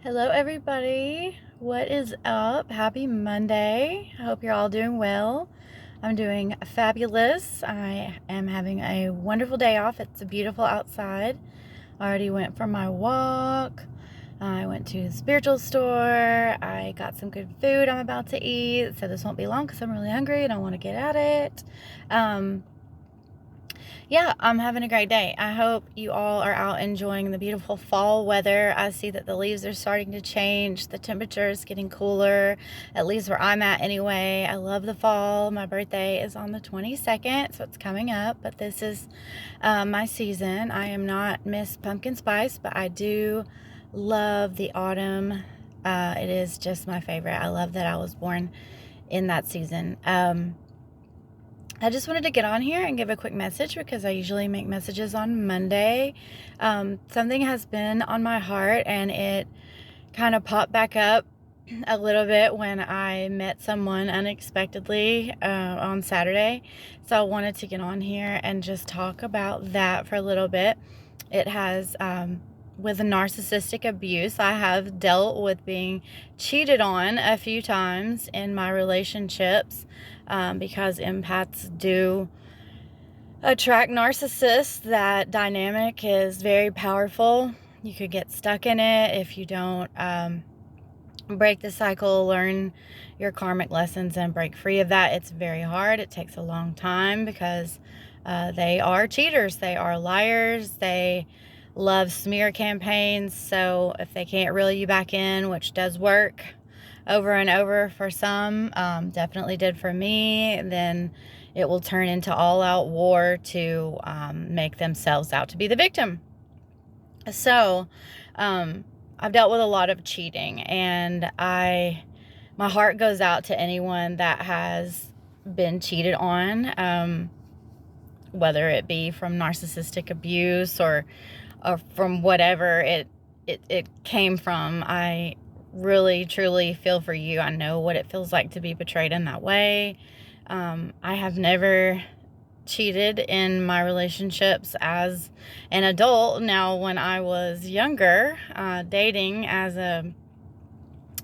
Hello, everybody. What is up? Happy Monday. I hope you're all doing well. I'm doing fabulous. I am having a wonderful day off. It's beautiful outside. I already went for my walk. I went to the spiritual store. I got some good food I'm about to eat. So this won't be long because I'm really hungry and I want to get at it. Yeah, I'm having a great day. I hope you all are out enjoying the beautiful fall weather. I see that the leaves are starting to change. The temperature is getting cooler, at least where I'm at anyway. I love the fall. My birthday is on the 22nd, so it's coming up, but this is my season. I am not Miss Pumpkin Spice, but I do love the autumn. It is just my favorite. I love that I was born in that season. I just wanted to get on here and give a quick message because I usually make messages on Monday. Something has been on my heart and it kind of popped back up a little bit when I met someone unexpectedly on Saturday. So I wanted to get on here and just talk about that for a little bit. It has, with narcissistic abuse, I have dealt with being cheated on a few times in my relationships because empaths do attract narcissists. That dynamic is very powerful. You could get stuck in it if you don't break the cycle, learn your karmic lessons, and break free of that. It's very hard. It takes a long time because they are cheaters. They are liars. They love smear campaigns. So if they can't reel you back in, which does work over and over for some, definitely did for me, then it will turn into all-out war to make themselves out to be the victim. So I've dealt with a lot of cheating, and my heart goes out to anyone that has been cheated on, whether it be from narcissistic abuse or from whatever it came from. I really, truly feel for you. I know what it feels like to be betrayed in that way. I have never cheated in my relationships as an adult. Now, when I was younger, dating as a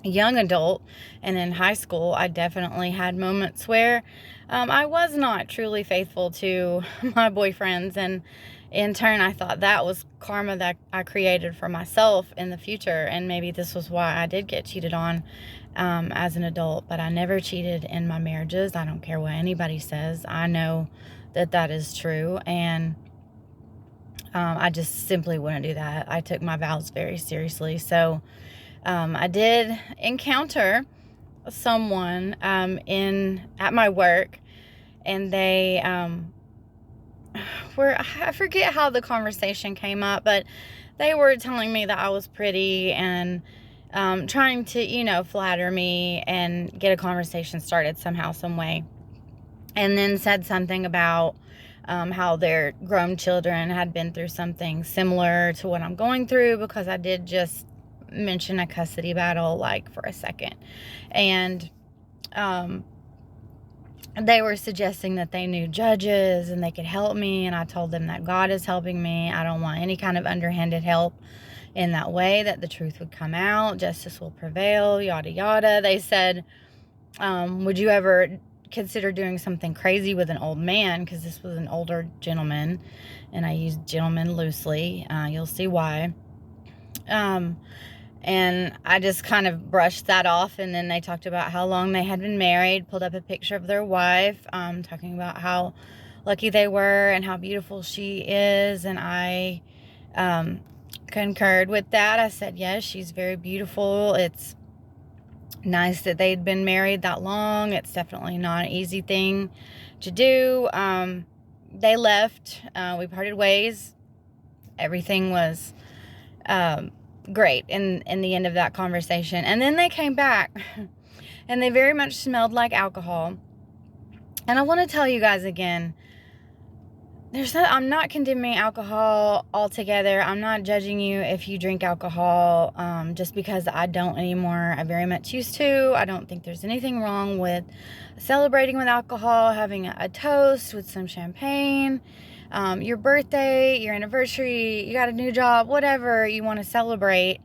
young adult and in high school, I definitely had moments where I was not truly faithful to my boyfriends, and in turn I thought that was karma that I created for myself in the future, and maybe this was why I did get cheated on as an adult. But I never cheated in my marriages. I don't care what anybody says. I know that that is true, and I just simply wouldn't do that. I took my vows very seriously. So I did encounter someone at my work, and they I forget how the conversation came up, but they were telling me that I was pretty and trying to, flatter me and get a conversation started somehow, some way. And then said something about how their grown children had been through something similar to what I'm going through, because I did just mention a custody battle like for a second. And they were suggesting that they knew judges and they could help me, and I told them that God is helping me. I don't want any kind of underhanded help in that way, that the truth would come out, justice will prevail, yada yada. They said, would you ever consider doing something crazy with an old man? Because this was an older gentleman, and I use gentleman loosely. You'll see why. And I just kind of brushed that off. And then they talked about how long they had been married, pulled up a picture of their wife, talking about how lucky they were and how beautiful she is. And I concurred with that. I said, yes, she's very beautiful. It's nice that they'd been married that long. It's definitely not an easy thing to do. They left. We parted ways. Everything was great in the end of that conversation. And then they came back and they very much smelled like alcohol. And I want to tell you guys again, I'm not condemning alcohol altogether. I'm not judging you if you drink alcohol, just because I don't anymore. I very much used to. I don't think there's anything wrong with celebrating with alcohol, having a toast with some champagne, your birthday, your anniversary, you got a new job, whatever you want to celebrate.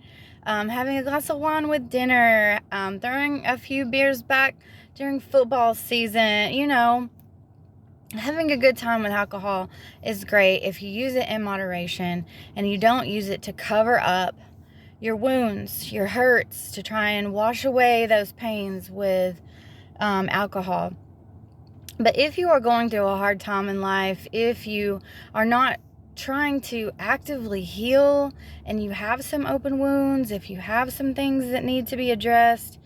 having a glass of wine with dinner, throwing a few beers back during football season. Having a good time with alcohol is great if you use it in moderation and you don't use it to cover up your wounds, your hurts, to try and wash away those pains with alcohol. But if you are going through a hard time in life, if you are not trying to actively heal and you have some open wounds, if you have some things that need to be addressed,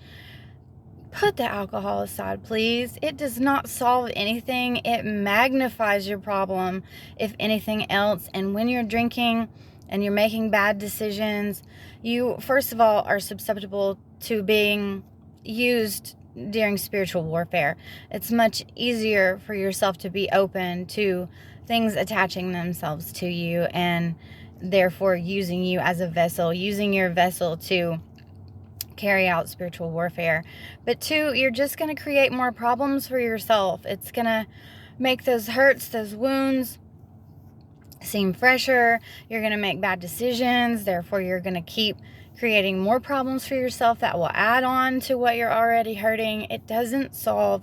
put the alcohol aside, please. It does not solve anything. It magnifies your problem, if anything else. And when you're drinking and you're making bad decisions, you, first of all, are susceptible to being used during spiritual warfare. It's much easier for yourself to be open to things attaching themselves to you and therefore using you as a vessel, using your vessel to carry out spiritual warfare. But two, you're just going to create more problems for yourself. It's going to make those hurts, those wounds seem fresher. You're going to make bad decisions. Therefore, you're going to keep creating more problems for yourself that will add on to what you're already hurting. It doesn't solve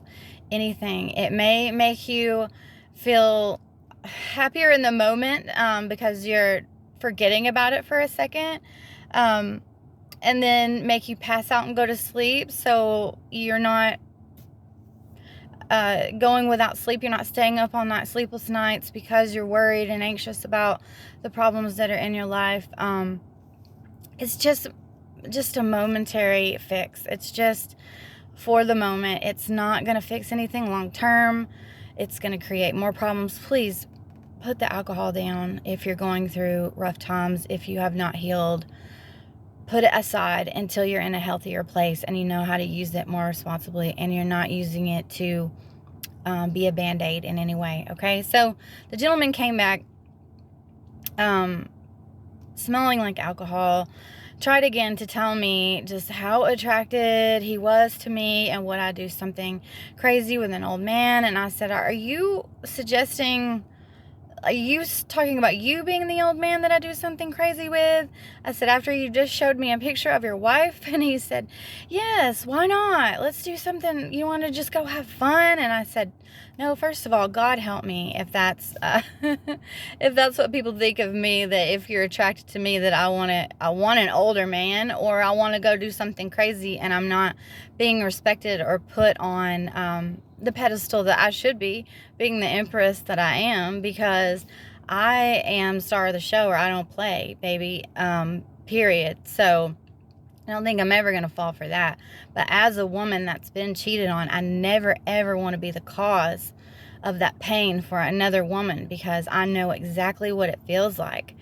anything. It may make you feel happier in the moment because you're forgetting about it for a second. And then make you pass out and go to sleep, so you're not going without sleep. You're not staying up all night, sleepless nights, because you're worried and anxious about the problems that are in your life. It's just a momentary fix. It's just for the moment. It's not going to fix anything long term. It's going to create more problems. Please put the alcohol down if you're going through rough times, if you have not healed. Put it aside until you're in a healthier place and you know how to use it more responsibly and you're not using it to be a Band-Aid in any way, okay? So the gentleman came back smelling like alcohol, tried again to tell me just how attracted he was to me and would I do something crazy with an old man. And I said, are you talking about you being the old man that I do something crazy with? I said, after you just showed me a picture of your wife? And he said, yes, why not? Let's do something. You want to just go have fun? And I said, no, first of all, God help me if that's if that's what people think of me, that if you're attracted to me that I want an older man, or I want to go do something crazy and I'm not being respected or put on the pedestal that I should be, being the empress that I am, because I am star of the show, or I don't play, baby, period. So I don't think I'm ever going to fall for that. But as a woman that's been cheated on, I never, ever want to be the cause of that pain for another woman, because I know exactly what it feels like.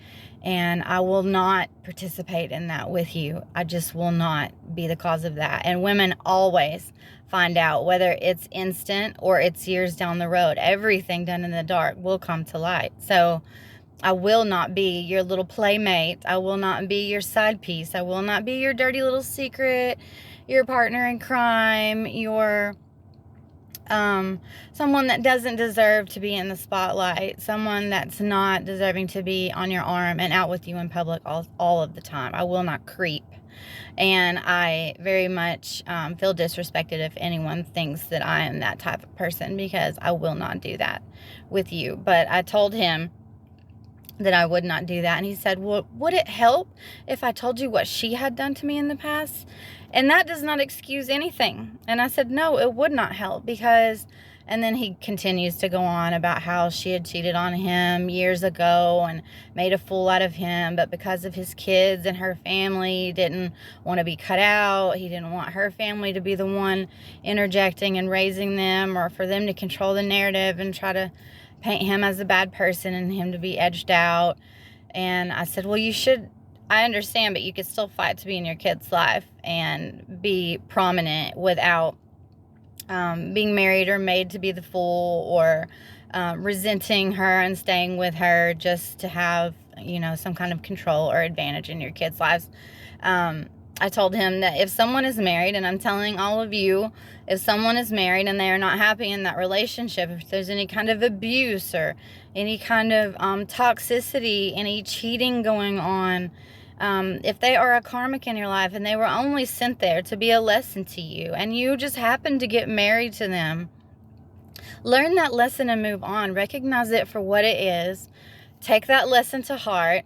And I will not participate in that with you. I just will not be the cause of that. And women always find out, whether it's instant or it's years down the road. Everything done in the dark will come to light. So I will not be your little playmate. I will not be your side piece. I will not be your dirty little secret, your partner in crime, your someone that doesn't deserve to be in the spotlight, someone that's not deserving to be on your arm and out with you in public all of the time. I will not creep. And I very much feel disrespected if anyone thinks that I am that type of person, because I will not do that with you. But I told him that I would not do that. And he said, well, would it help if I told you what she had done to me in the past? And that does not excuse anything. And I said, no, it would not help, because, and then he continues to go on about how she had cheated on him years ago and made a fool out of him, but because of his kids and her family, he didn't want to be cut out. He didn't want her family to be the one interjecting and raising them, or for them to control the narrative and try to paint him as a bad person and him to be edged out. And I said, well, I understand, but you could still fight to be in your kid's life and be prominent without being married or made to be the fool, or resenting her and staying with her just to have, some kind of control or advantage in your kids' lives. I told him that if someone is married, and I'm telling all of you, if someone is married and they are not happy in that relationship, if there's any kind of abuse or any kind of toxicity, any cheating going on, If they are a karmic in your life and they were only sent there to be a lesson to you, and you just happened to get married to them, learn that lesson and move on. Recognize it for what it is. Take that lesson to heart.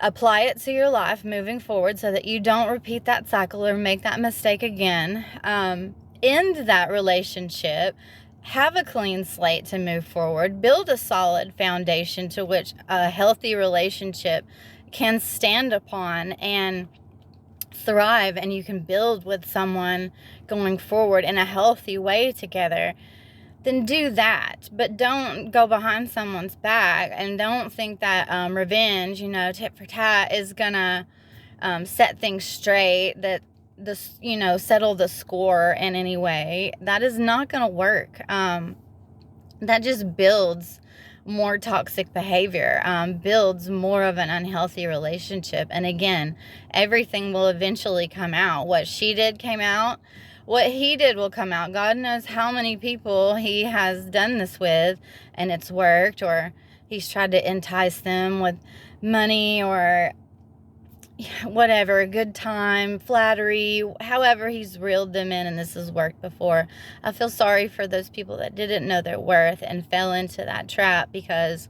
Apply it to your life moving forward so that you don't repeat that cycle or make that mistake again. End that relationship. Have a clean slate to move forward. Build a solid foundation to which a healthy relationship can stand upon and thrive, and you can build with someone going forward in a healthy way together. Then do that. But don't go behind someone's back, and don't think that revenge, tit for tat, is gonna set things straight, that this, settle the score in any way. That is not gonna work. That just builds more toxic behavior, builds more of an unhealthy relationship. And again, everything will eventually come out. What she did came out. What he did will come out. God knows how many people he has done this with and it's worked, or he's tried to entice them with money or whatever, a good time, flattery, however he's reeled them in, and this has worked before. I feel sorry for those people that didn't know their worth and fell into that trap, because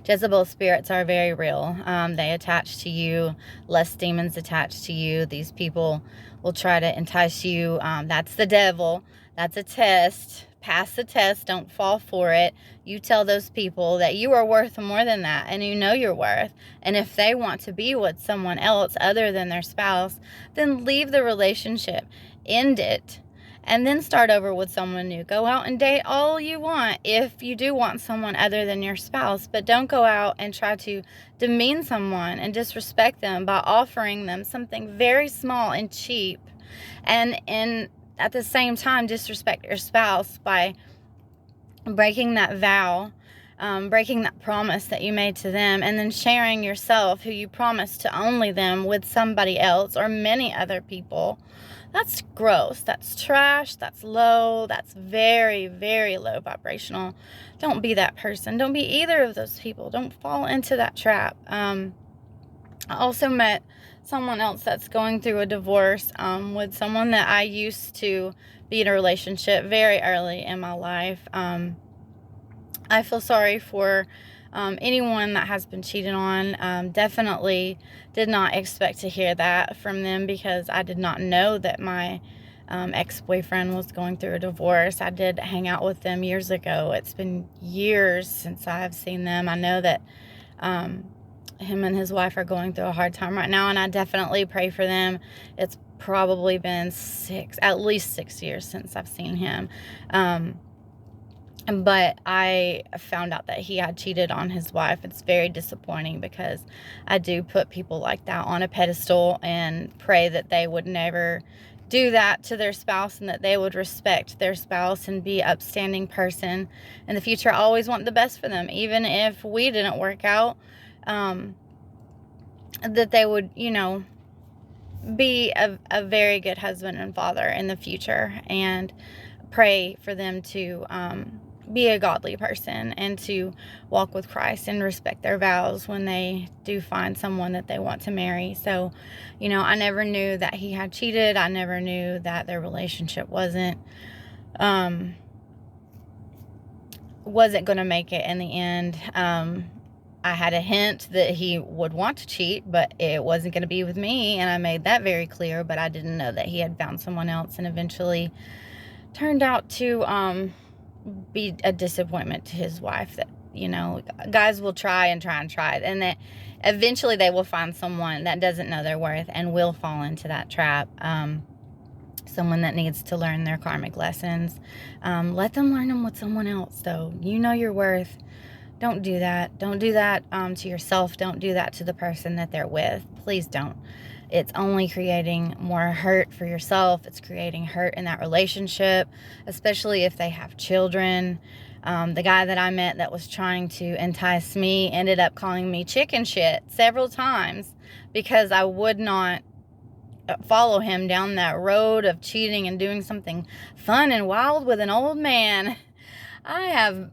Jezebel spirits are very real. They attach to you. Lust demons attach to you. These people will try to entice you. That's the devil. That's a test. Pass the test. Don't fall for it. You tell those people that you are worth more than that, and you know your worth. And if they want to be with someone else other than their spouse, then leave the relationship. End it. And then start over with someone new. Go out and date all you want if you do want someone other than your spouse. But don't go out and try to demean someone and disrespect them by offering them something very small and cheap. And at the same time, disrespect your spouse by breaking that vow, breaking that promise that you made to them, and then sharing yourself, who you promised to only them, with somebody else or many other people. That's gross. That's trash. That's low. That's very, very low vibrational. Don't be that person. Don't be either of those people. Don't fall into that trap. I also met someone else that's going through a divorce with someone that I used to be in a relationship very early in my life. I feel sorry for anyone that has been cheated on. Definitely did not expect to hear that from them, because I did not know that my ex-boyfriend was going through a divorce. I did hang out with them years ago. It's been years since I've seen them. I know that him and his wife are going through a hard time right now, and I definitely pray for them. It's probably been at least 6 years since I've seen him. But I found out that he had cheated on his wife. It's very disappointing, because I do put people like that on a pedestal and pray that they would never do that to their spouse, and that they would respect their spouse and be an upstanding person in the future. I always want the best for them, even if we didn't work out, that they would, be a very good husband and father in the future, and pray for them to be a godly person and to walk with Christ and respect their vows when they do find someone that they want to marry. So, I never knew that he had cheated. I never knew that their relationship wasn't going to make it in the end. I had a hint that he would want to cheat, but it wasn't going to be with me, and I made that very clear. But I didn't know that he had found someone else, and eventually turned out to be a disappointment to his wife. That, guys will try, and that eventually they will find someone that doesn't know their worth and will fall into that trap. Someone that needs to learn their karmic lessons. Let them learn them with someone else, though. You know your worth. Don't do that. Don't do that to yourself. Don't do that to the person that they're with. Please don't. It's only creating more hurt for yourself. It's creating hurt in that relationship, especially if they have children. The guy that I met that was trying to entice me ended up calling me chicken shit several times, because I would not follow him down that road of cheating and doing something fun and wild with an old man. I have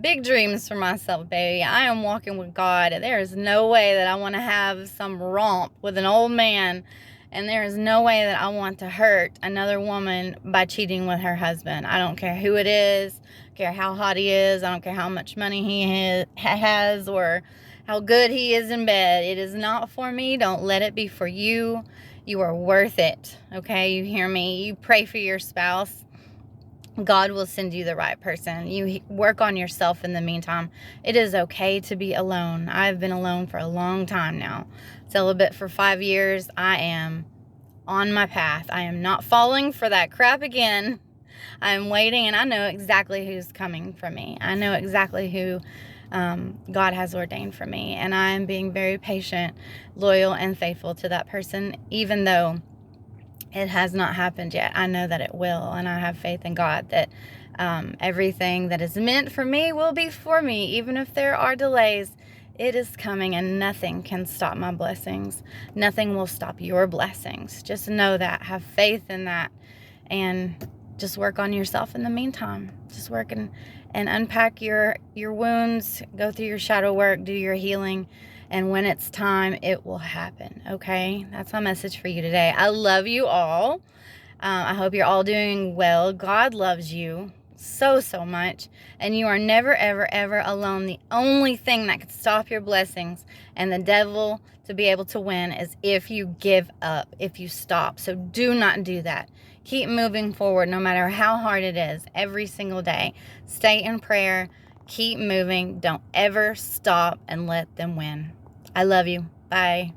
big dreams for myself, baby. I am walking with God. There is no way that I want to have some romp with an old man. And there is no way that I want to hurt another woman by cheating with her husband. I don't care who it is. I don't care how hot he is. I don't care how much money he has or how good he is in bed. It is not for me. Don't let it be for you. You are worth it. Okay? You hear me? You pray for your spouse. God will send you the right person. You work on yourself in the meantime. It is okay to be alone. I've been alone for a long time now. Celibate for 5 years. I am on my path. I am not falling for that crap again. I'm waiting, and I know exactly who's coming for me. I know exactly who God has ordained for me, and I am being very patient, loyal, and faithful to that person, even though it has not happened yet. I know that it will, and I have faith in God that everything that is meant for me will be for me, even if there are delays. It is coming, and nothing can stop my blessings. Nothing will stop your blessings. Just know that. Have faith in that, and just work on yourself in the meantime. Just work and unpack your wounds, go through your shadow work, do your healing, and when it's time, it will happen, okay? That's my message for you today. I love you all. I hope you're all doing well. God loves you so, so much, and you are never, ever, ever alone. The only thing that could stop your blessings and the devil to be able to win is if you give up, if you stop. So do not do that. Keep moving forward no matter how hard it is every single day. Stay in prayer. Keep moving. Don't ever stop and let them win. I love you. Bye.